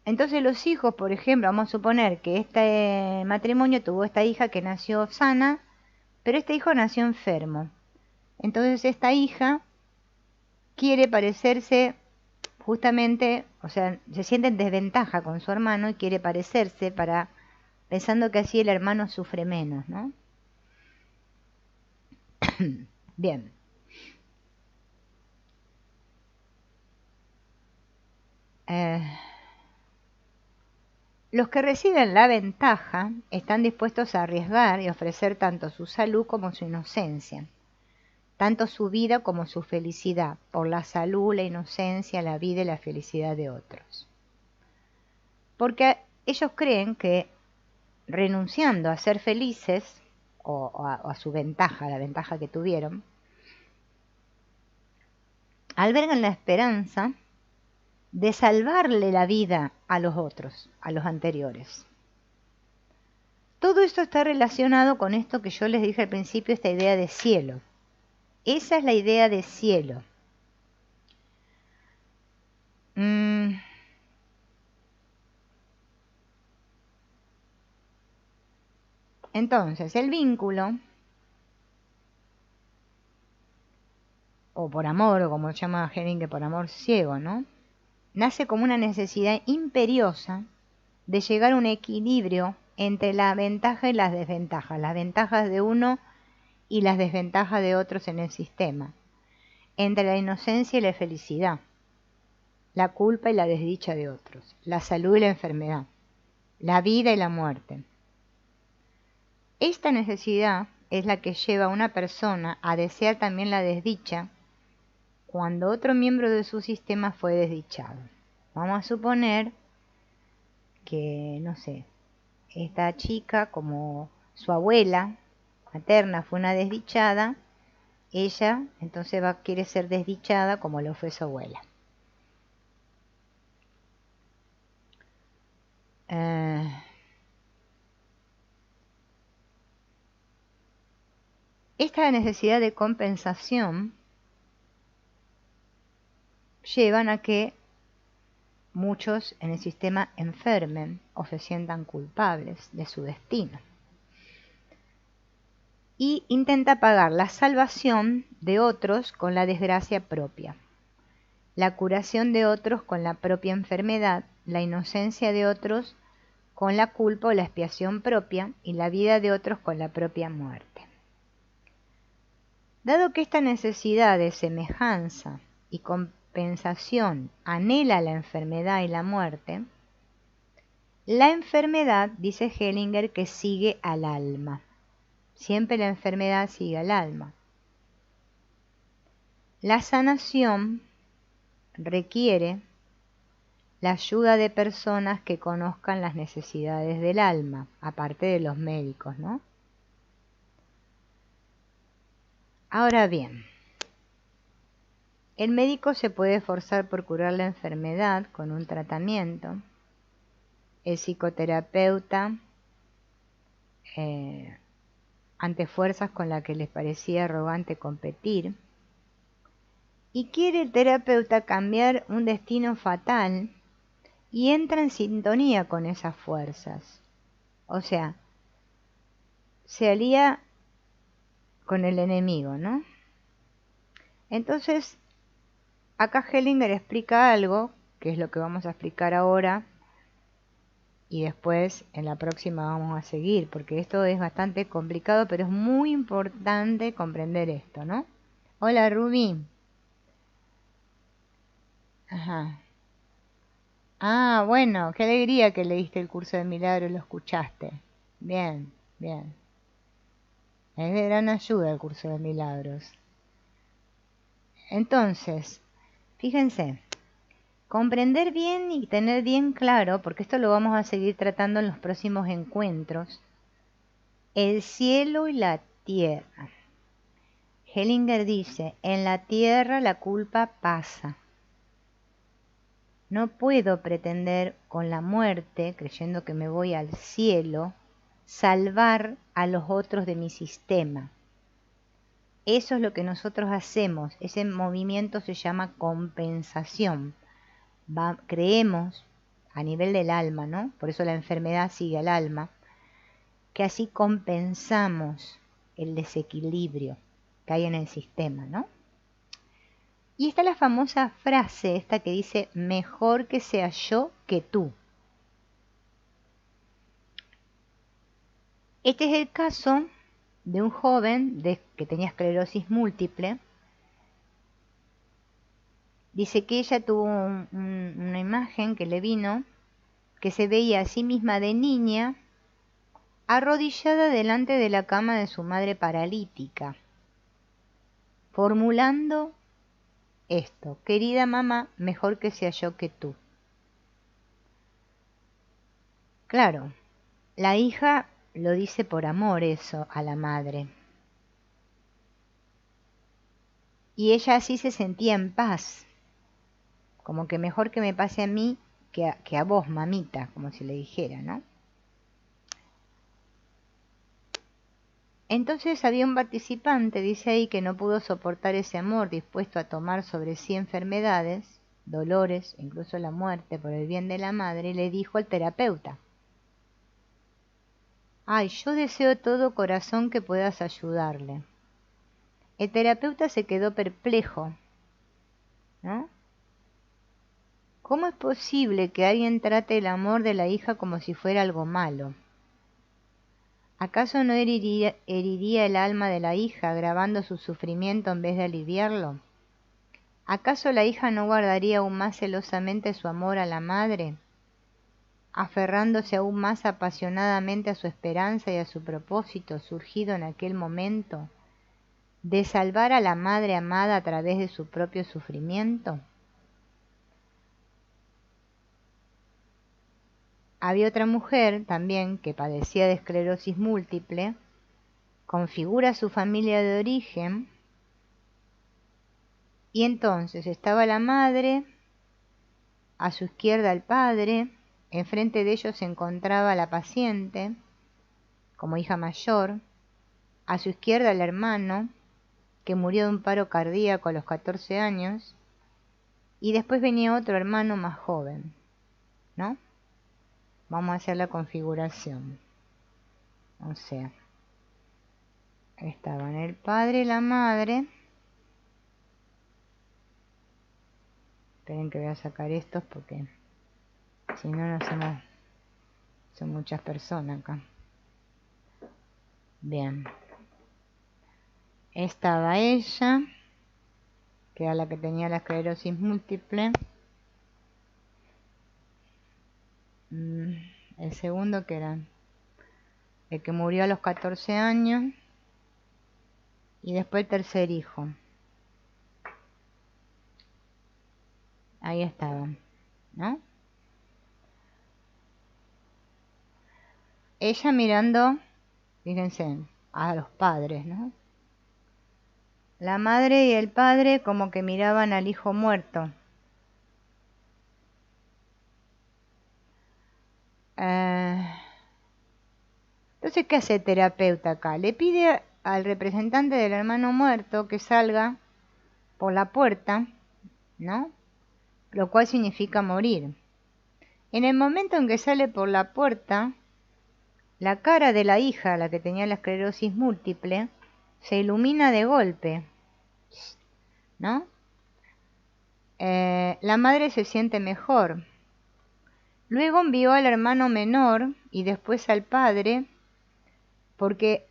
Entonces los hijos, por ejemplo, vamos a suponer que este matrimonio tuvo esta hija que nació sana, pero este hijo nació enfermo. Entonces esta hija quiere parecerse justamente, o sea, se siente en desventaja con su hermano y quiere parecerse pensando que así el hermano sufre menos, ¿no? Bien. Los que reciben la ventaja están dispuestos a arriesgar y ofrecer tanto su salud como su inocencia, tanto su vida como su felicidad, por la salud, la inocencia, la vida y la felicidad de otros. Porque ellos creen que renunciando a ser felices, o a su ventaja, la ventaja que tuvieron, albergan la esperanza de salvarle la vida a los otros, a los anteriores. Todo esto está relacionado con esto que yo les dije al principio, esta idea de cielo. Esa es la idea de cielo. Entonces, el vínculo, o por amor, o como llama Hellinger, por amor ciego, ¿no?, nace como una necesidad imperiosa de llegar a un equilibrio entre la ventaja y las desventajas, las ventajas de uno y las desventajas de otros en el sistema, entre la inocencia y la felicidad, la culpa y la desdicha de otros, la salud y la enfermedad, la vida y la muerte. Esta necesidad es la que lleva a una persona a desear también la desdicha cuando otro miembro de su sistema fue desdichado. Vamos a suponer que, no sé, esta chica, como su abuela materna fue una desdichada, ella entonces quiere ser desdichada como lo fue su abuela. Esta necesidad de compensación llevan a que muchos en el sistema enfermen o se sientan culpables de su destino. Y intenta pagar la salvación de otros con la desgracia propia, la curación de otros con la propia enfermedad, la inocencia de otros con la culpa o la expiación propia y la vida de otros con la propia muerte. Dado que esta necesidad de semejanza y compensación anhela la enfermedad y la muerte, la enfermedad, dice Hellinger, que sigue al alma. Siempre la enfermedad sigue al alma. La sanación requiere la ayuda de personas que conozcan las necesidades del alma, aparte de los médicos, ¿no? Ahora bien, el médico se puede esforzar por curar la enfermedad con un tratamiento. El psicoterapeuta, ante fuerzas con las que les parecía arrogante competir, y quiere el terapeuta cambiar un destino fatal y entra en sintonía con esas fuerzas. O sea, se alía con el enemigo, ¿no? Entonces, acá Hellinger explica algo, que es lo que vamos a explicar ahora, y después en la próxima vamos a seguir, porque esto es bastante complicado, pero es muy importante comprender esto, ¿no? Hola, Ruby. Ajá. Ah, bueno, qué alegría que leíste el curso de milagros y lo escuchaste. Bien, bien. Es de gran ayuda el curso de milagros. Entonces, fíjense, comprender bien y tener bien claro, porque esto lo vamos a seguir tratando en los próximos encuentros, el cielo y la tierra. Hellinger dice, en la tierra la culpa pasa. No puedo pretender con la muerte, creyendo que me voy al cielo, salvar a los otros de mi sistema. Eso es lo que nosotros hacemos. Ese movimiento se llama compensación. Creemos a nivel del alma, ¿no? Por eso la enfermedad sigue al alma, que así compensamos el desequilibrio que hay en el sistema, ¿no? Y está la famosa frase esta que dice, mejor que sea yo que tú. Este es el caso de un joven que tenía esclerosis múltiple. Dice que ella tuvo una imagen que le vino, que se veía a sí misma de niña, arrodillada delante de la cama de su madre paralítica, formulando esto, querida mamá, mejor que sea yo que tú. Claro, la hija lo dice por amor eso a la madre. Y ella así se sentía en paz, como que mejor que me pase a mí que a vos, mamita, como si le dijera, ¿no? Entonces había un participante, dice ahí, que no pudo soportar ese amor, dispuesto a tomar sobre sí enfermedades, dolores, incluso la muerte por el bien de la madre, y le dijo al terapeuta, ay, yo deseo de todo corazón que puedas ayudarle. El terapeuta se quedó perplejo, ¿no? ¿Cómo es posible que alguien trate el amor de la hija como si fuera algo malo? ¿Acaso no heriría el alma de la hija agravando su sufrimiento en vez de aliviarlo? ¿Acaso la hija no guardaría aún más celosamente su amor a la madre? aferrándose aún más apasionadamente a su esperanza y a su propósito surgido en aquel momento de salvar a la madre amada a través de su propio sufrimiento. Había otra mujer también que padecía de esclerosis múltiple, configura su familia de origen, y entonces estaba la madre, a su izquierda el padre, enfrente de ellos se encontraba la paciente, como hija mayor, a su izquierda el hermano, que murió de un paro cardíaco a los 14 años, y después venía otro hermano más joven, ¿no? Vamos a hacer la configuración. O sea, estaban el padre y la madre. Esperen que voy a sacar estos porque si no, no hacemos... Son muchas personas acá. Bien. Estaba ella, que era la que tenía la esclerosis múltiple. El segundo, que era el que murió a los 14 años. Y después el tercer hijo. Ahí estaban, ¿no? Ella mirando, fíjense, a los padres, ¿no? La madre y el padre como que miraban al hijo muerto. Entonces, ¿qué hace el terapeuta acá? Le pide al representante del hermano muerto que salga por la puerta, ¿no? Lo cual significa morir. En el momento en que sale por la puerta, la cara de la hija, la que tenía la esclerosis múltiple, se ilumina de golpe, ¿no? La madre se siente mejor. Luego envió al hermano menor y después al padre, porque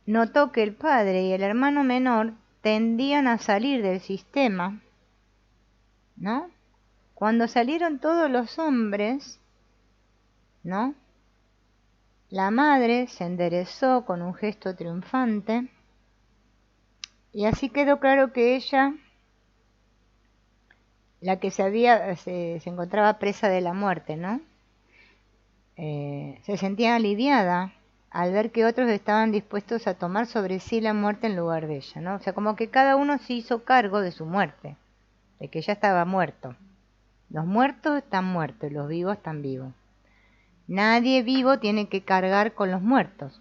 notó que el padre y el hermano menor tendían a salir del sistema, ¿no? Cuando salieron todos los hombres, ¿no? La madre se enderezó con un gesto triunfante y así quedó claro que ella, la que se encontraba presa de la muerte, ¿no? Se sentía aliviada al ver que otros estaban dispuestos a tomar sobre sí la muerte en lugar de ella, ¿no? O sea, como que cada uno se hizo cargo de su muerte, de que ella estaba muerto. Los muertos están muertos y los vivos están vivos. Nadie vivo tiene que cargar con los muertos.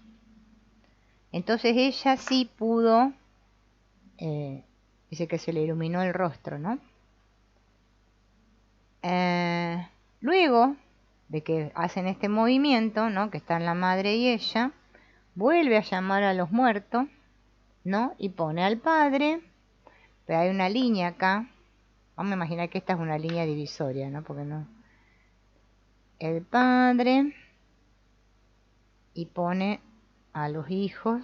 Entonces ella sí pudo, dice que se le iluminó el rostro, ¿no? Luego de que hacen este movimiento, ¿no? Que están la madre y ella, vuelve a llamar a los muertos, ¿no? Y pone al padre, pero hay una línea acá. Vamos a imaginar que esta es una línea divisoria, ¿no? Porque no. El padre y pone a los hijos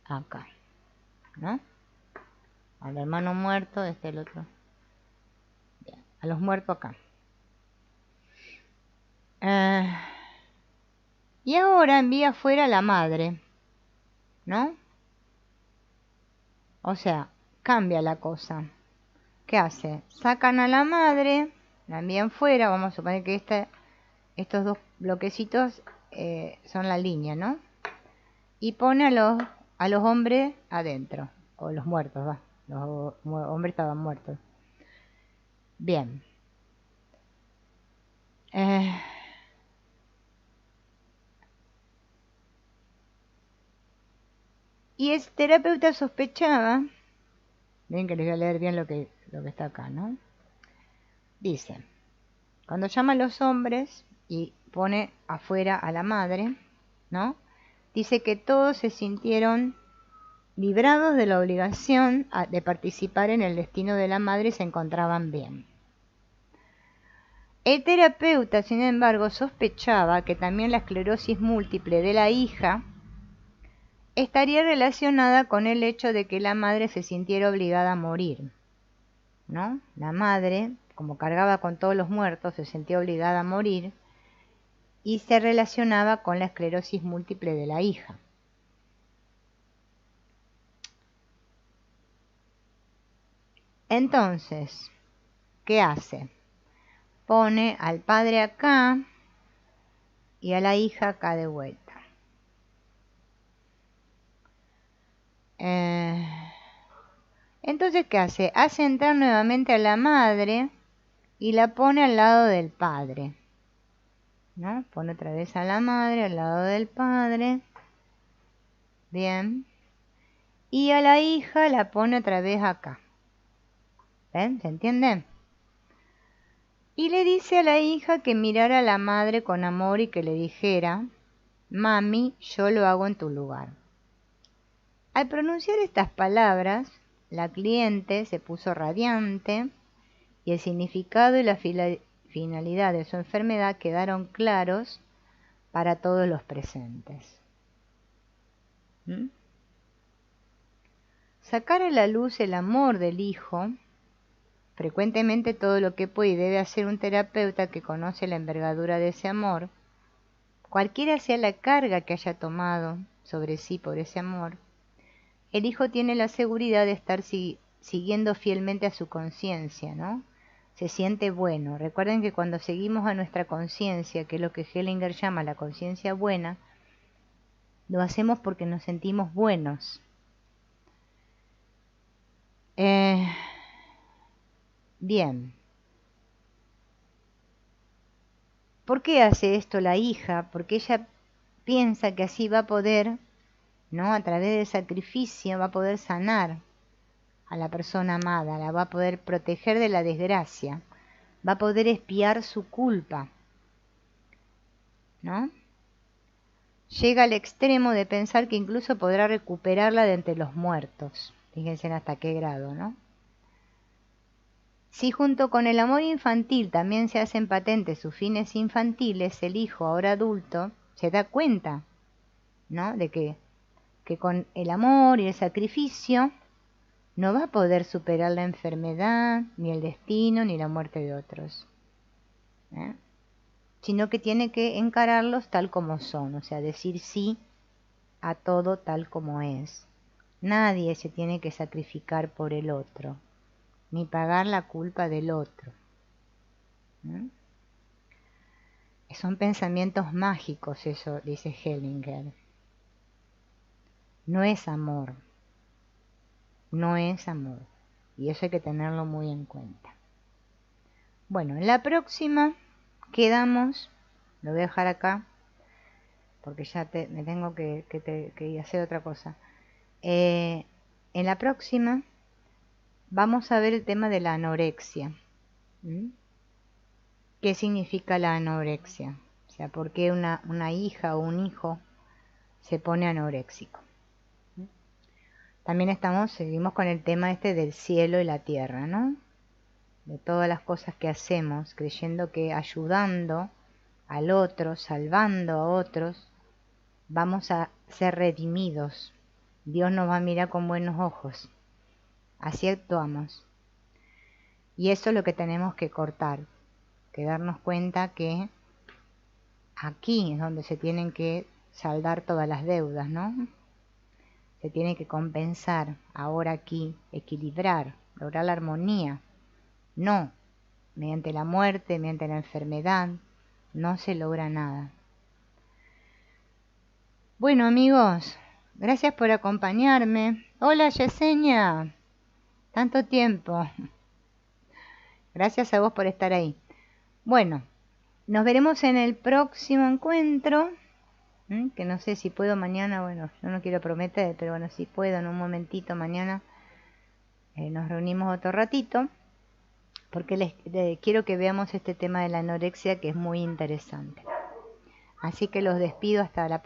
acá, ¿no? Al hermano muerto, este el otro. Bien, a los muertos acá. Y ahora envía fuera a la madre, ¿no? O sea, cambia la cosa. ¿Qué hace? Sacan a la madre, la envían fuera, vamos a suponer que estos dos bloquecitos son la línea, ¿no? Y pone a los hombres adentro, o los muertos, va. Los hombres estaban muertos. Bien. Y el terapeuta sospechaba, ven que les voy a leer bien lo que está acá, ¿no? Dice, cuando llama a los hombres y pone afuera a la madre, ¿no? Dice que todos se sintieron librados de la obligación de participar en el destino de la madre y se encontraban bien. El terapeuta, sin embargo, sospechaba que también la esclerosis múltiple de la hija estaría relacionada con el hecho de que la madre se sintiera obligada a morir, ¿no? La madre, como cargaba con todos los muertos, se sentía obligada a morir, y se relacionaba con la esclerosis múltiple de la hija. Entonces, ¿qué hace? Pone al padre acá y a la hija acá de vuelta. Entonces, ¿qué hace? Hace entrar nuevamente a la madre y la pone al lado del padre, ¿no? Pone otra vez a la madre al lado del padre. Bien. Y a la hija la pone otra vez acá. ¿Ven? ¿Se entiende? Y le dice a la hija que mirara a la madre con amor y que le dijera: mami, yo lo hago en tu lugar. Al pronunciar estas palabras, la cliente se puso radiante y el significado y la finalidad de su enfermedad quedaron claros para todos los presentes. ¿Mm? Sacar a la luz el amor del hijo, frecuentemente todo lo que puede y debe hacer un terapeuta que conoce la envergadura de ese amor, cualquiera sea la carga que haya tomado sobre sí por ese amor, el hijo tiene la seguridad de estar siguiendo fielmente a su conciencia, ¿no? Se siente bueno. Recuerden que cuando seguimos a nuestra conciencia, que es lo que Hellinger llama la conciencia buena, lo hacemos porque nos sentimos buenos. Bien. ¿Por qué hace esto la hija? Porque ella piensa que así va a poder, ¿no? A través del sacrificio va a poder sanar a la persona amada, la va a poder proteger de la desgracia, va a poder expiar su culpa, ¿no? Llega al extremo de pensar que incluso podrá recuperarla de entre los muertos. Fíjense hasta qué grado, ¿no? Si junto con el amor infantil también se hacen patentes sus fines infantiles, el hijo, ahora adulto, se da cuenta, ¿no? De que con el amor y el sacrificio no va a poder superar la enfermedad, ni el destino, ni la muerte de otros, sino que tiene que encararlos tal como son, o sea, decir sí a todo tal como es. Nadie se tiene que sacrificar por el otro, ni pagar la culpa del otro. Son pensamientos mágicos, eso dice Hellinger. No es amor. No es amor. Y eso hay que tenerlo muy en cuenta. Bueno, en la próxima quedamos, lo voy a dejar acá, porque ya me tengo que ir a hacer otra cosa. En la próxima vamos a ver el tema de la anorexia. ¿Qué significa la anorexia? O sea, ¿por qué una hija o un hijo se pone anoréxico? También seguimos con el tema del cielo y la tierra, ¿no? De todas las cosas que hacemos, creyendo que ayudando al otro, salvando a otros, vamos a ser redimidos. Dios nos va a mirar con buenos ojos. Así actuamos. Y eso es lo que tenemos que cortar, que darnos cuenta que aquí es donde se tienen que saldar todas las deudas, ¿no? Se tiene que compensar ahora aquí, equilibrar, lograr la armonía. No, mediante la muerte, mediante la enfermedad, no se logra nada. Bueno, amigos, gracias por acompañarme. Hola, Yesenia. Tanto tiempo. Gracias a vos por estar ahí. Bueno, nos veremos en el próximo encuentro, que no sé si puedo mañana. Bueno, yo no quiero prometer, pero bueno, si puedo en un momentito mañana nos reunimos otro ratito, porque quiero que veamos este tema de la anorexia, que es muy interesante. Así que los despido hasta la próxima.